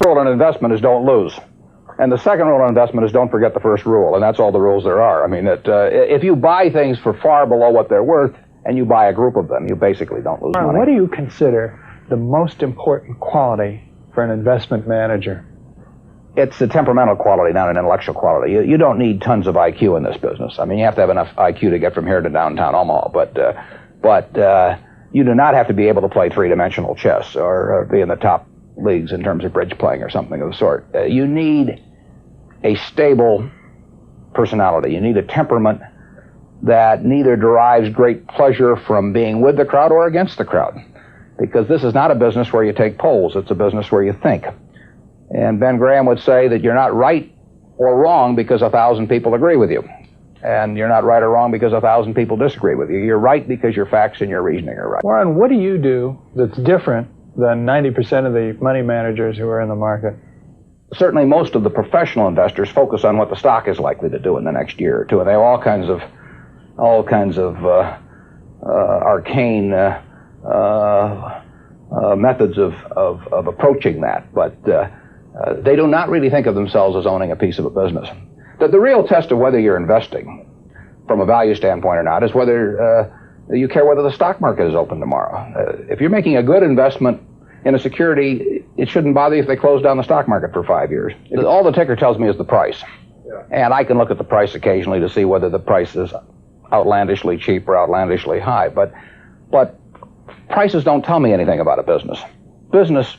rule in investment is don't lose. And the second rule in investment is don't forget the first rule, and that's all the rules there are. I mean, if you buy things for far below what they're worth, and you buy a group of them, you basically don't lose money. What do you consider the most important quality for an investment manager? It's a temperamental quality, not an intellectual quality. You don't need tons of IQ in this business. I mean, you have to have enough IQ to get from here to downtown Omaha, but you do not have to be able to play three-dimensional chess or be in the top leagues in terms of bridge playing or something of the sort. You need a stable personality. You need a temperament that neither derives great pleasure from being with the crowd or against the crowd. Because this is not a business where you take polls, it's a business where you think. And Ben Graham would say that you're not right or wrong because 1,000 people agree with you. And you're not right or wrong because 1,000 people disagree with you. You're right because your facts and your reasoning are right. Warren, what do you do that's different than 90% of the money managers who are in the market? Certainly most of the professional investors focus on what the stock is likely to do in the next year or two. And they have all kinds of arcane methods of approaching that. But they do not really think of themselves as owning a piece of a business. The real test of whether you're investing from a value standpoint or not is whether you care whether the stock market is open tomorrow. If you're making a good investment in a security, it shouldn't bother you if they close down the stock market for 5 years. All the ticker tells me is the price. Yeah. And I can look at the price occasionally to see whether the price is outlandishly cheap or outlandishly high. But prices don't tell me anything about a business. Business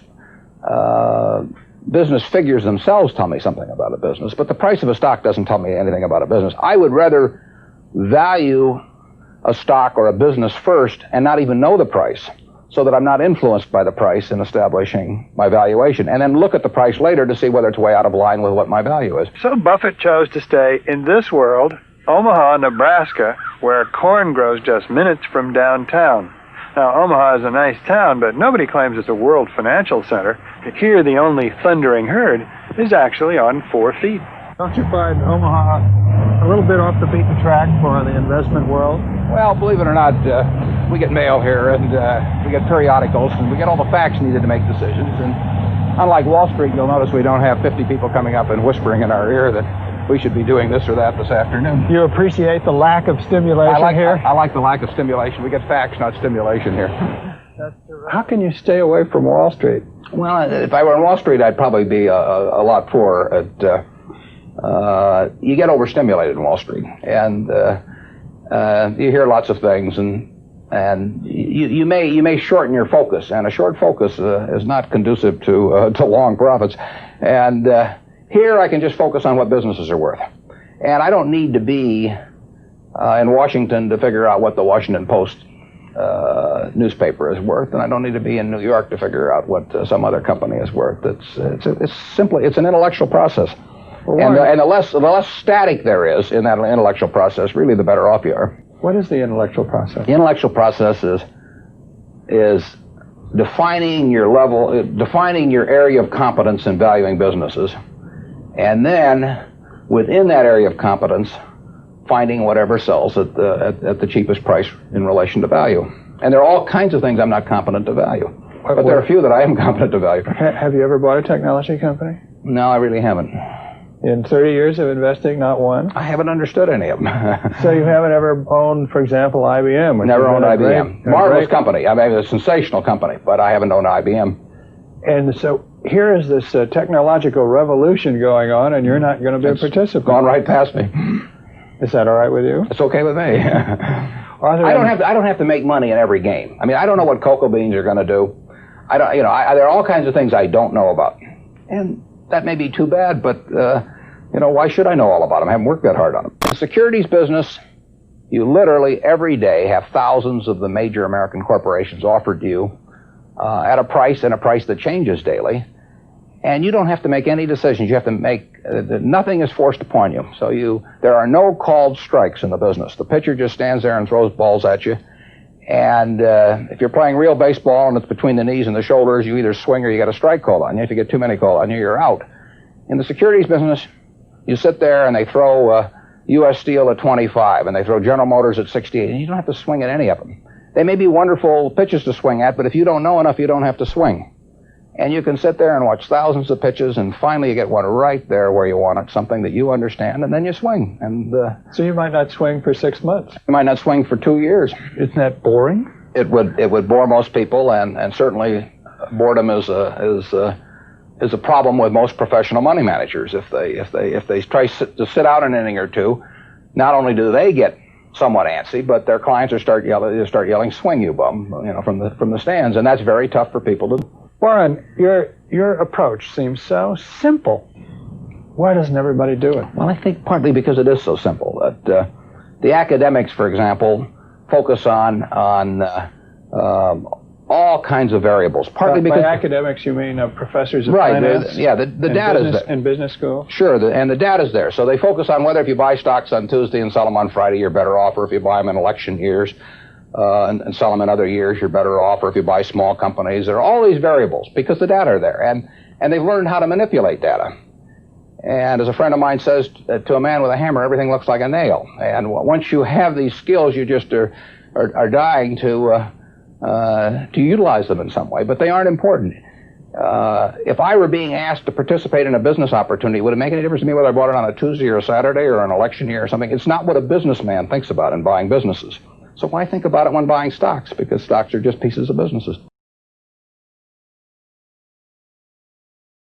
figures themselves tell me something about a business, but the price of a stock doesn't tell me anything about a business. I would rather value a stock or a business first and not even know the price, so that I'm not influenced by the price in establishing my valuation, and then look at the price later to see whether it's way out of line with what my value is. So Buffett chose to stay in this world, Omaha, Nebraska, where corn grows just minutes from downtown. Now, Omaha is a nice town, but nobody claims it's a world financial center. Here, the only thundering herd is actually on 4 feet. Don't you find Omaha a little bit off the beaten track for the investment world? Well, believe it or not, we get mail here, and we get periodicals, and we get all the facts needed to make decisions. And unlike Wall Street, you'll notice we don't have 50 people coming up and whispering in our ear that we should be doing this or that this afternoon. You appreciate the lack of stimulation here? I like the lack of stimulation. We get facts, not stimulation here. How can you stay away from Wall Street? Well, if I were on Wall Street, I'd probably be a lot poorer. You get overstimulated in Wall Street, and you hear lots of things, and you may shorten your focus, and a short focus is not conducive to long profits. And here I can just focus on what businesses are worth, and I don't need to be in Washington to figure out what the Washington Post newspaper is worth, and I don't need to be in New York to figure out what some other company is worth. It's an intellectual process. And the less static there is in that intellectual process, really the better off you are. What is the intellectual process? The intellectual process is defining your area of competence in valuing businesses, and then within that area of competence, finding whatever sells at the cheapest price in relation to value. And there are all kinds of things I'm not competent to value, but there are a few that I am competent to value. Have you ever bought a technology company? No, I really haven't. In 30 years of investing, not one? I haven't understood any of them. So you haven't ever owned, for example, IBM? Never owned IBM. Marvelous company. I mean, a sensational company, but I haven't owned IBM. And so here is this technological revolution going on, and you're not going to be a participant. Gone right past me. Is that all right with you? It's okay with me. I don't have to make money in every game. I mean, I don't know what cocoa beans are going to do. There are all kinds of things I don't know about, and that may be too bad, but why should I know all about them? I haven't worked that hard on them. The securities business, you literally every day have thousands of the major American corporations offered to you at a price that changes daily, and you don't have to make any decisions. You have to make nothing is forced upon you. So there are no called strikes in the business. The pitcher just stands there and throws balls at you, and if you're playing real baseball and it's between the knees and the shoulders, you either swing or you get a strike called on you. If you get too many called on you, you're out. In the securities business, you sit there and they throw U.S. Steel at 25 and they throw General Motors at 68, and you don't have to swing at any of them. They may be wonderful pitches to swing at, but if you don't know enough, you don't have to swing. And you can sit there and watch thousands of pitches, and finally you get one right there where you want it, something that you understand, and then you swing. And so you might not swing for 6 months. You might not swing for 2 years. Isn't that boring? It would bore most people, and certainly boredom is a problem with most professional money managers. If they try to sit out an inning or two, not only do they get somewhat antsy, but their clients start yelling, "Swing, you bum!" from the stands, and that's very tough for people to do. Warren, your approach seems so simple. Why doesn't everybody do it? Well, I think partly because it is so simple. That the academics, for example, focus on all kinds of variables. Partly because by academics you mean professors of right, finance? The data's there. In business school? Sure, and the data's there. So they focus on whether if you buy stocks on Tuesday and sell them on Friday, you're better off, or if you buy them in election years and sell them in other years, you're better off, or if you buy small companies. There are all these variables because the data are there, and they've learned how to manipulate data. And as a friend of mine says, to a man with a hammer, everything looks like a nail. And once you have these skills, you just are dying to utilize them in some way, but they aren't important. If I were being asked to participate in a business opportunity, would it make any difference to me whether I bought it on a Tuesday or a Saturday or an election year or something? It's not what a businessman thinks about in buying businesses. So why think about it when buying stocks? Because stocks are just pieces of businesses.